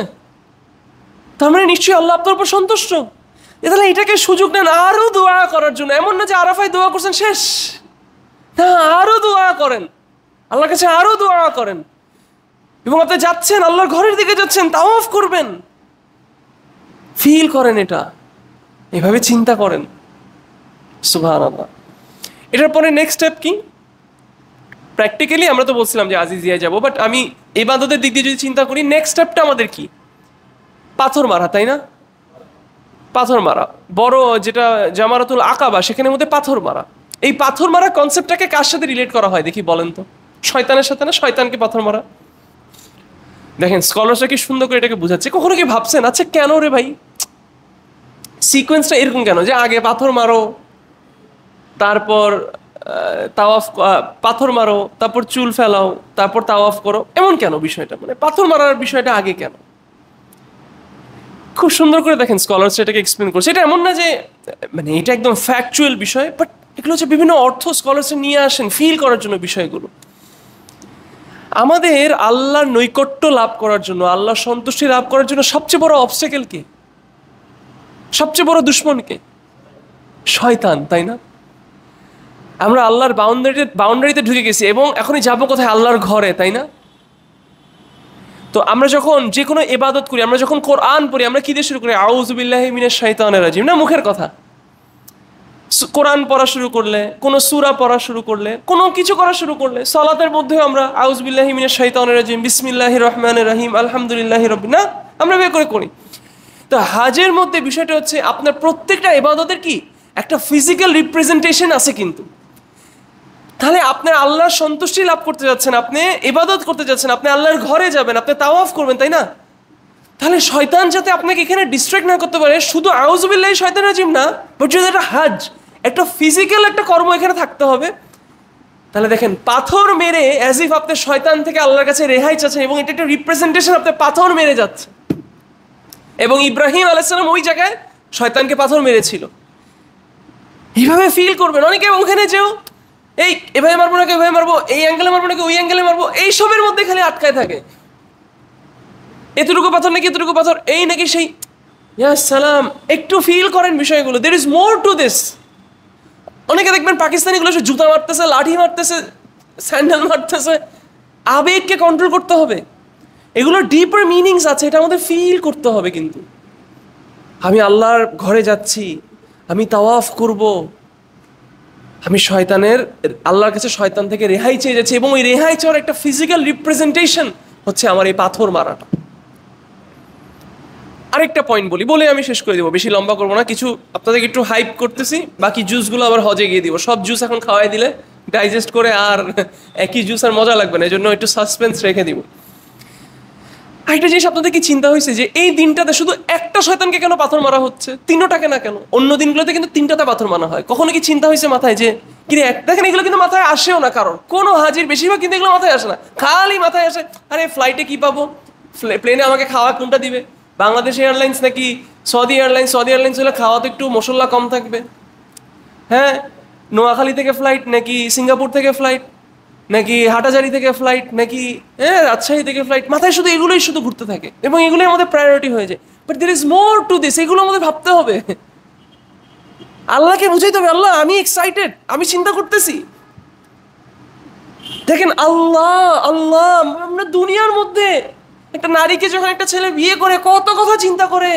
Speaker 1: তার মানে নিশ্চয়ই আল্লাহ আপনার উপর সন্তুষ্ট। তাহলে এটাকে সুযোগ নেন আরো দোয়া করার জন্য। এমন না যে আরাফায় দোয়া করছেন শেষ, না, আরো দোয়া করেন, আল্লাহর কাছে আরো দোয়া করেন। এবং আপনি যাচ্ছেন আল্লাহর ঘরের দিকে যাচ্ছেন, তাওয়াফ করবেন, ফিল করেন এটা, এভাবে চিন্তা করেন। সুবহানাল্লাহ। এটার পরে নেক্সট স্টেপ কি? প্র্যাকটিক্যালি আমরা তো বলছিলাম যে আজিজিয়ায় যাবো, বাট আমি ইবাদতের দিক দিয়ে যদি চিন্তা করি, নেক্সট স্টেপটা আমাদের কি? পাথর মারা, তাই না? পাথর মারা, বড় যেটা জামারাতুল আকাবা, সেখানের মধ্যে পাথর মারা। এই পাথর মারা কনসেপ্টটাকে কার সাথে রিলেট করা হয় দেখি বলেন তো? শয়তানের সাথে না? শয়তানকে পাথর মারা, দেখেন স্কলারসরা কি সুন্দর করে এটাকে বুঝাচ্ছে। কখনো কি ভাবছেন আচ্ছা কেন রে ভাই সিকোয়েন্সটা এরকম কেন, যে আগে পাথর মারো, তারপর তাওয়াফ, পাথর মারো, তারপর চুল ফেলাও, তারপর তাওয়াফ করো, এমন কেন বিষয়টা? মানে পাথর মারার বিষয়টা আগে কেন? খুব সুন্দর করে দেখেন স্কলারস এটাকে এক্সপ্লেন করছে। এটা এমন না যে মানে এটা একদম ফ্যাকচুয়াল বিষয়, বাট এগুলো হচ্ছে বিভিন্ন অর্থ স্কলারস নিয়ে আসেন ফিল করার জন্য বিষয়গুলো। আমাদের আল্লাহর নৈকট্য লাভ করার জন্য, আল্লাহর সন্তুষ্টি লাভ করার জন্য সবচেয়ে বড় অবস্টেকেল কে? সবচেয়ে বড় দুশ্মন কে? শয়তান, তাই না? আমরা আল্লাহর বাউন্ডারিতে ঢুকে গেছি এবং এখনই যাবো কোথায়? আল্লাহর ঘরে, তাই না? তো আমরা যখন যে কোনো ইবাদত করি, আমরা যখন কোরআন পড়ি, আমরা কি দিয়ে শুরু করি? আউযু বিল্লাহি মিনাশ শাইতানির রাজিম, না মুখের কথা। কোরআন পড়া শুরু করলে, কোনো সূরা পড়া শুরু করলে, কোনো কিছু করা শুরু করলে, সালাতের মধ্যেও আমরা আউযু বিল্লাহি মিনাশ শাইতানির রাজিম, বিসমিল্লাহির রহমানির রহিম, আলহামদুলিল্লাহি রাব্বিল, না আমরা বের করে করি। তো হাজের মধ্যে বিষয়টা হচ্ছে আপনার প্রত্যেকটা ইবাদতের কি একটা ফিজিক্যাল রিপ্রেজেন্টেশন আছে। কিন্তু তাহলে আপনি আল্লাহর সন্তুষ্টি লাভ করতে যাচ্ছেন, আপনি ইবাদত করতে যাচ্ছেন, আপনি আল্লাহর ঘরে যাবেন, আপনি তাওয়াফ করবেন, তাই না? তাহলে শয়তান যাতে আপনাকে এখানে ডিস্ট্রাক্ট না করতে পারে, শুধু আউযু বিল্লাহি শয়তানির রাজিম না, বাট যদি একটা হাজ, একটা ফিজিক্যাল একটা কর্ম এখানে থাকতে হবে। তাহলে দেখেন পাথর মেরে অ্যাজ ইফ আপনি শয়তান থেকে আল্লাহর কাছে রেহাই চাচ্ছেন, এবং এটা একটা রিপ্রেজেন্টেশন, আপনি পাথর মেরে যাচ্ছে। এবং ইব্রাহিম আলাইহিস সালাম ওই জায়গায় শয়তানকে পাথর মেরেছিল। এইভাবে ফিল করবেন। অনেকে ওখানে যেও এভাবে মারবো নাকি এভাবে মারবো, এই অ্যাঙ্গেলে মারবো নাকি ওই অ্যাঙ্গেলে মারবো, এইসবের মধ্যে খালি আটকায় থাকে। এতটুকু পাথর নাকি এতটুকু পাথর, এই নাকি সেই। ইয়া সালাম, একটু ফিল করেন বিষয়গুলো। There is more to this. অনেকে দেখবেন পাকিস্তানিগুলো সে জুতা মারতেছে, লাঠি মারতেছে, স্যান্ডেল মারতেছে। আবেগকে কন্ট্রোল করতে হবে, এগুলোর ডিপার মিনিংস আছে, এটা আমাদের ফিল করতে হবে। কিন্তু আমি আল্লাহর ঘরে যাচ্ছি, আমি তাওয়াফ করব, আমি আল্লাহর কাছে শয়তান থেকে রেহাই চেয়ে যাচ্ছি, এবং ওই রেহাই চাওয়ার একটা ফিজিক্যাল রিপ্রেজেন্টেশন হচ্ছে আমার এই পাথর মারাটা। আরেকটা পয়েন্ট বলে আমি শেষ করে দিব, বেশি লম্বা করবো না। কিছু আপনাদেরকে একটু হাইপ করতেছি, বাকি জুসগুলো আবার হজে গিয়ে দিব। সব জুস এখন খাওয়াই দিলে ডাইজেস্ট করে আর একই জুস আর মজা লাগবে না, এই জন্য একটু সাসপেন্স রেখে দিব। আরেকটা জিনিস আপনাদের কি চিন্তা হয়েছে যে এই দিনটাতে শুধু একটা শয়তানকে কেন পাথর মারা হচ্ছে, তিনটাকে না কেন? অন্য দিনগুলোতে কিন্তু তিনটাতে পাথর মারা হয়। কখনো কি চিন্তা হয়েছে মাথায় যে কি রে, দেখেন এগুলো কিন্তু মাথায় আসেও না কারণ, কোনো হাজির বেশিরভাগ কিন্তু এগুলো মাথায় আসে না, খালি মাথায় আসে আরে ফ্লাইটে কি পাবো, প্লেনে আমাকে খাওয়া কোনটা দিবে, বাংলাদেশ এয়ারলাইন্স নাকি সৌদি এয়ারলাইন্স? সৌদি এয়ারলাইন্স হলে খাওয়া তো একটু মশলা কম থাকবে। হ্যাঁ, নোয়াখালী থেকে ফ্লাইট নাকি সিঙ্গাপুর থেকে ফ্লাইট, নাকি হাটাজারি থেকে ফ্লাইট, নাকি রাজশাহী থেকে ফ্লাইট, মাথায় শুধু এগুলোই শুধু ঘুরতে থাকে এবং এগুলোই আমাদের প্রায়োরিটি হয়ে যায়। But there is more to this, এগুলো আমাদের ভাবতে হবে, আল্লাহকে বুঝাইতে হবে, আল্লাহ আমি এক্সাইটেড, আমি চিন্তা করতেছি। দেখেন আল্লাহ আল্লাহ, আমরা দুনিয়ার মধ্যে একটা নারীকে যখন একটা ছেলে বিয়ে করে কত কথা চিন্তা করে,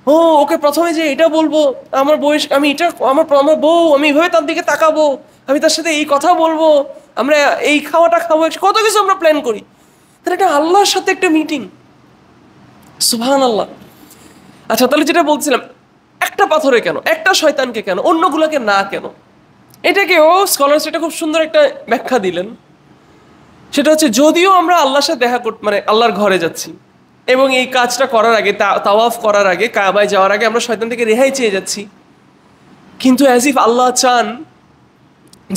Speaker 1: ও ওকে প্রথমে যে এটা বলবো, আমার বয়স, আমি এটা আমার আমার বউ, আমি এইভাবে তার দিকে তাকাবো, আমি তার সাথে এই কথা বলবো, আমরা এই খাওয়াটা খাবো, কত কিছু আমরা প্ল্যান করি। তাহলে এটা আল্লাহর সাথে একটা মিটিং, সুবহানাল্লাহ। আচ্ছা, তাহলে যেটা বলছিলাম, একটা পাথরে কেন, একটা শয়তানকে কেন, অন্যগুলোকে না কেন? এটাকেও স্কলার্স এটা খুব সুন্দর একটা ব্যাখ্যা দিলেন। সেটা হচ্ছে, যদিও আমরা আল্লাহর সাথে দেখা করতে, মানে আল্লাহর ঘরে যাচ্ছি এবং এই কাজটা করার আগে, তাওয়াফ করার আগে, কাবায় যাওয়ার আগে আমরা শয়তান থেকে রেহাই চেয়ে যাচ্ছি, কিন্তু অ্যাজ ইফ আল্লাহ চান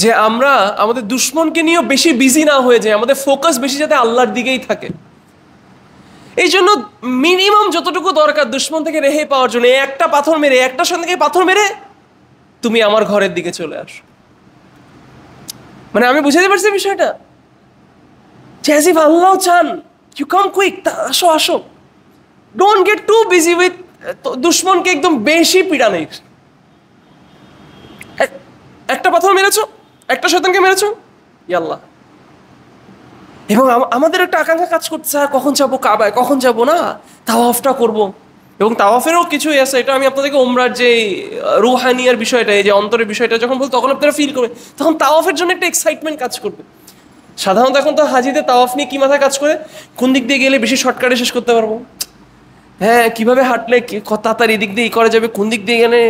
Speaker 1: যে আমরা আমাদের দুশ্মনকে নিয়েও বেশি বিজি না হয়ে যায়, আমাদের ফোকাস বেশি যাতে আল্লাহর দিকেই থাকে। এই জন্য মিনিমাম যতটুকু দরকার দুশ্মন থেকে রেহাই পাওয়ার জন্য, একটা পাথর মেরে, একটা সন্তানকে পাথর মেরে তুমি আমার ঘরের দিকে চলে আসো। মানে আমি বুঝাতে পারছি বিষয়টা, যে অ্যাজ ইফ আল্লাহ চান ইউ কাম কুইক, আসো আসো, don't get too busy with দুশ্মনকে একদম বেশি পীড়া নেই। একটা পাথর মেরেছো, একটা শয়তানকে মেরেছো, ইয়াল্লাহ। এবং আমাদের একটা আকাঙ্ক্ষা কাজ করছে, কখন যাবো কাবায়, কখন যাবো, না তাওয়াফটা করবো। এবং তাওয়াফেরও কিছুই আছে, এটা আমি আপনাদেরকে ওমরার যে রুহানিয়ার বিষয়টা, এই যে অন্তরের বিষয়টা যখন বলবো, তখন আপনারা ফিল করবেন, তখন তাওয়াফের জন্য একটা এক্সাইটমেন্ট কাজ করবে। সাধারণত এখন তো হাজিদের তাওয়াফ নিয়ে কি মাথায় কাজ করে, কোন দিক দিয়ে গেলে বেশি শর্টকাটে শেষ করতে পারবো, কিভাবে হাঁটলে তাড়াতাড়ি এদিক দিয়ে করা যাবে, কোন দিক দিয়ে গেলে,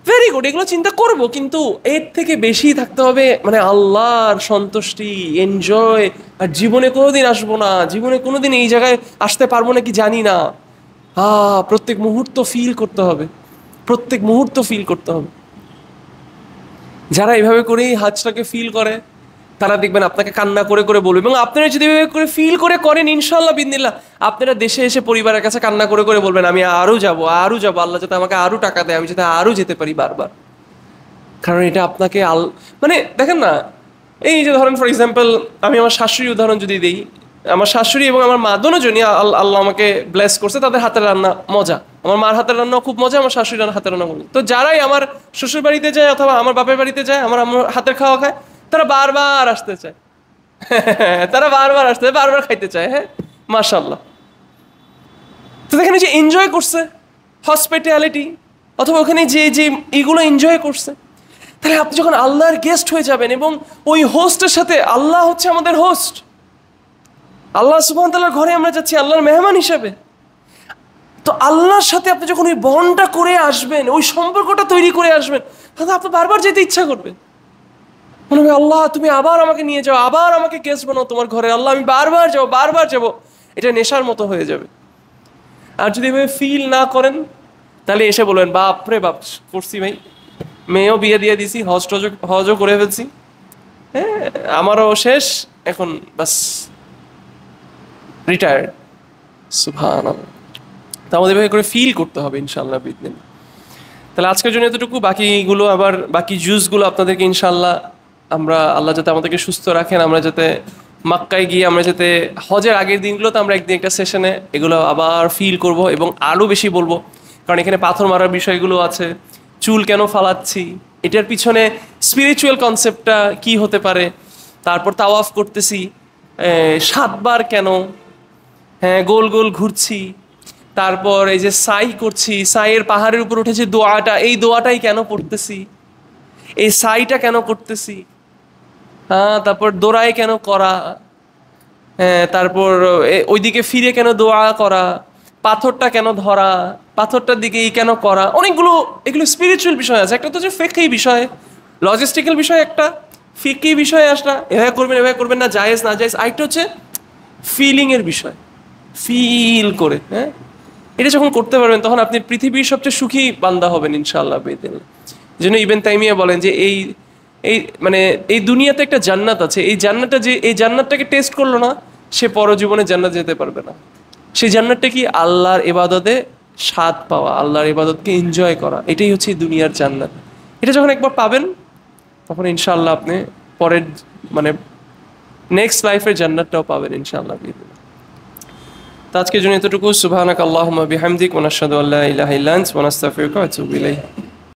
Speaker 1: ভেরি গুড, এগুলো চিন্তা করবো, কিন্তু এর থেকে বেশি থাকতে হবে মানে আল্লাহর সন্তুষ্টি, এনজয়। আর জীবনে কোনোদিন আসবো না, জীবনে কোনোদিন এই জায়গায় আসতে পারবো না কি জানি না, প্রত্যেক মুহূর্ত ফিল করতে হবে, প্রত্যেক মুহূর্ত ফিল করতে হবে। যারা এইভাবে করেই হাজটাকে ফিল করে, তারা দেখবেন আপনাকে কান্না করে করে বলবে। এবং আপনারা যদি এভাবে করে ফিল করে করেন, ইনশাল্লাহ বিদিনিল্লাহ, আপনারা দেশে এসে পরিবারের কাছে কান্না করে করে বলবেন, আমি আরও যাবো, আরও যাবো, আল্লাহ যাতে আমাকে আরও টাকা দেয়, আমি যাতে আরও যেতে পারি বারবার। কারণ এটা আপনাকে মানে দেখেন না, এই যে ধরেন ফর এক্সাম্পল, আমি আমার শাশুড়ি উদাহরণ যদি দিই, আমার শাশুড়ি এবং আমার মা দুজনই আল্লাহ আমাকে ব্লেস করছে, তাদের হাতের রান্না মজা, আমার মার হাতের রান্নাও খুব মজা, আমার শাশুড়ির হাতের রান্না মজা। তো যারাই আমার শ্বশুর বাড়িতে যায় অথবা আমার বাপের বাড়িতে যায়, আমার হাতের খাওয়া খায়, তারা বারবার আসতে চায়, তারা বারবার আসতে চায়, বারবার খাইতে চায়। হ্যাঁ, মাশাআল্লাহ। তো দেখেন, যে এনজয় করছে হসপিটালিটি, অথবা ওখানে যে যে এগুলো এনজয় করছে, তাহলে আপনি যখন আল্লাহর গেস্ট হয়ে যাবেন এবং ওই হোস্টের সাথে, আল্লাহ হচ্ছে আমাদের হোস্ট, আল্লাহ সুবহানাহু ওয়া তাআলার ঘরে আমরা যাচ্ছি আল্লাহর মেহমান হিসেবে। তো আল্লাহর সাথে আপনি যখন ওই বন্ডটা করে আসবেন, ওই সম্পর্কটা তৈরি করে আসবেন, তাহলে আপনি বারবার যেতে ইচ্ছা করবে, মনে হবে আল্লাহ তুমি আবার আমাকে নিয়ে যাও, আবার আমাকে গেস্ট বানাও তোমার ঘরে, আল্লাহ আমি বারবার যাবো, বারবার যাবো। এটা নেশার মতো হয়ে যাবে। আর যদি এভাবে ফিল না করেন, তাহলে এসে বলবেন, বাপরে বাপ করছি ভাই, মেয়েও বিয়ে দিয়ে দিছি, হজও করে ফেলছি, আমারও শেষ, এখন বাস রিটায়ার্ড। সুবহানাল্লাহ। তা আমাদের এভাবে করে ফিল করতে হবে ইনশাআল্লাহ বিদিনিল্লাহ। তাহলে আজকের জন্য এতটুকু, বাকিগুলো আবার বাকি জুসগুলো আপনাদেরকে ইনশাআল্লাহ, আমরা আল্লাহ যাতে আমাদেরকে সুস্থ রাখেন, আমরা যাতে মক্কায় গিয়ে আমরা যাতে হজের আগের দিনগুলোতে আমরা একদিন একটা সেশনে এগুলো আবার ফিল করব এবং আরও বেশি বলবো। কারণ এখানে পাথর মারার বিষয়গুলো আছে, চুল কেন ফালাচ্ছি, এটার পিছনে স্পিরিচুয়াল কনসেপ্টটা কি হতে পারে, তারপর তাওয়াফ করতেছি 7 বার কেন, গোল গোল ঘুরছি, তারপর এই যে সাই করছি, সাইয়ের পাহাড়ের উপর উঠে যে দোয়াটা, এই দোয়াটাই কেন পড়তেছি, এই সাইটা কেন করতেছি, তারপর দোড়ায় কেন করা, তারপর ওইদিকে ফিরে কেন দোয়া করা, পাথরটা কেন ধরা, পাথরটার দিকে এই কেন করা, অনেকগুলো এগুলো স্পিরিচুয়াল বিষয় আছে। একটা তো হচ্ছে ফিকহি বিষয়, লজিস্টিক্যাল বিষয়, একটা ফিকহি বিষয় আসলা, এভাবে করবেন এভাবে করবেন না, জায়েজ না জায়েজ। আরেকটা হচ্ছে ফিলিংয়ের বিষয়, ফিল করে, এটা যখন করতে পারবেন, তখন আপনি পৃথিবীর সবচেয়ে সুখী বান্দা হবেন ইনশাআল্লাহ বিদিনিল্লাহ। এই জন্য ইবনে তাইমিয়া বলেন যে এই মানে এই দুনিয়াতে একটা জান্নাত আছে, এই জান্নাতটা যে এই জান্নাতটাকে টেস্ট করলো না, সে পরজীবনে জান্নাত যেতে পারবে না। সেই জান্নাতটা কি? আল্লাহর ইবাদতে স্বাদ পাওয়া, আল্লাহর ইবাদতকে এনজয় করা, এটাই হচ্ছে দুনিয়ার জান্নাত। এটা যখন একবার পাবেন, তখন ইনশাআল্লাহ আপনি পরের মানে নেক্সট লাইফের জান্নাতটাও পাবেন ইনশাআল্লাহ। তো আজকের জন্য এতটুকু। সুবহানাক আল্লাহুম্মা বিহামদিক ওয়া নাশহাদু আল্লা ইলাহা ইল্লা আনতা ওয়া নাস্তাগফিরুকা ওয়া আতুবু ইলাইক।